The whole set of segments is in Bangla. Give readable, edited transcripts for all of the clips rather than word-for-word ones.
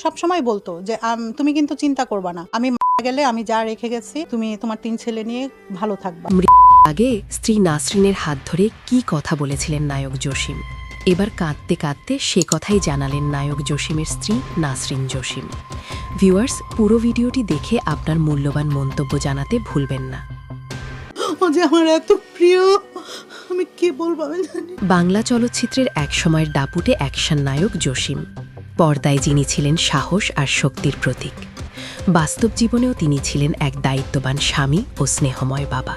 সবসময় বলতো যে তুমি কিন্তু চিন্তা করবা না, আমি মারা গেলে আমি যা রেখে গেছি তুমি তোমার 3 ছেলে নিয়ে ভালো থাকবা। আগে স্ত্রী নাসরিনের হাত ধরে কি কথা বলেছিলেন নায়ক জসিম, এবার কাঁদতে কাঁদতে সে কথাই জানালেন নায়ক জসিমের স্ত্রী নাসরিন জসিম। ভিউয়ার্স, পুরো ভিডিওটি দেখে আপনার মূল্যবান মন্তব্য জানাতে ভুলবেন না। ও যে আমার এত প্রিয়, আমি কি বলবো আমি জানি। বাংলা চলচ্চিত্রের একসময়ের দাপুটে অ্যাকশন নায়ক জসিম, পর্দায় যিনি ছিলেন সাহস আর শক্তির প্রতীক, বাস্তব জীবনেও তিনি ছিলেন এক দায়িত্ববান স্বামী ও স্নেহময় বাবা।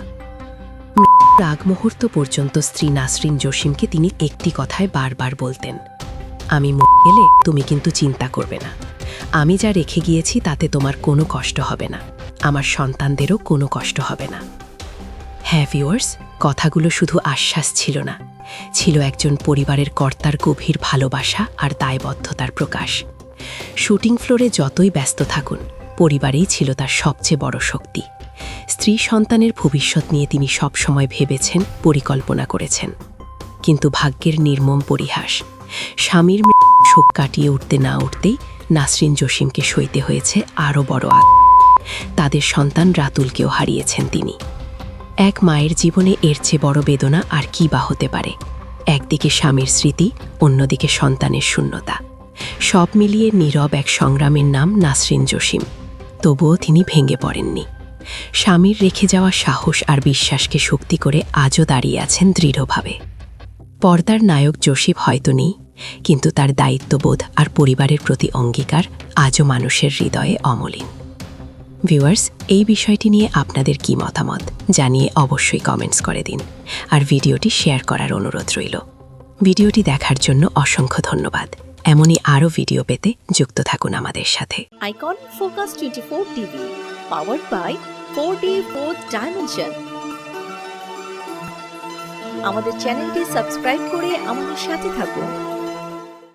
আগ মুহূর্ত পর্যন্ত স্ত্রী নাসরিন জসিমকে তিনি একটি কথায় বারবার বলতেন, আমি মরে গেলে তুমি কিন্তু চিন্তা করবে না, আমি যা রেখে গিয়েছি তাতে তোমার কোনো কষ্ট হবে না, আমার সন্তানদেরও কোনো কষ্ট হবে না। হ্যাঁ ভিউয়ার্স, কথাগুলো শুধু আশ্বাস ছিল না, ছিল একজন পরিবারের কর্তার গভীর ভালোবাসা আর দায়বদ্ধতার প্রকাশ। শুটিং ফ্লোরে যতই ব্যস্ত থাকুন, পরিবারেই ছিল তার সবচেয়ে বড় শক্তি। স্ত্রী সন্তানের ভবিষ্যৎ নিয়ে তিনি সবসময় ভেবেছেন, পরিকল্পনা করেছেন। কিন্তু ভাগ্যের নির্মম পরিহাস, স্বামীর শোক কাটিয়ে উঠতে না উঠতেই নাসরিন জসিমকে সইতে হয়েছে আরও বড় তাদের সন্তান রাতুলকেও হারিয়েছেন তিনি। এক মায়ের জীবনে এর চেয়ে বড় বেদনা আর কি বা হতে পারে। একদিকে স্বামীর স্মৃতি, অন্যদিকে সন্তানের শূন্যতা, সব মিলিয়ে নীরব এক সংগ্রামের নাম নাসরিন জসিম। তবুও তিনি ভেঙে পড়েননি। স্বামীর রেখে যাওয়া সাহস আর বিশ্বাসকে শক্তি করে আজও দাঁড়িয়ে আছেন দৃঢ়ভাবে। পর্দার নায়ক জসিম হয়তো নেই, কিন্তু তার দায়িত্ববোধ আর পরিবারের প্রতি অঙ্গীকার আজও মানুষের হৃদয়ে অমলিন। ভিউয়ার্স, এই বিষয়টি নিয়ে আপনাদের কি মতামত জানিয়ে অবশ্যই কমেন্টস করে দিন, আর ভিডিওটি শেয়ার করার অনুরোধ রইল। ভিডিওটি দেখার জন্য অসংখ্য ধন্যবাদ। এমনই আরও ভিডিও পেতে যুক্ত থাকুন আমাদের সাথে। Icon focus 24 TV, powered by 4D Fourth Dimension। আমাদের চ্যানেলটি সাবস্ক্রাইব করে আমাদের সাথে থাকুন।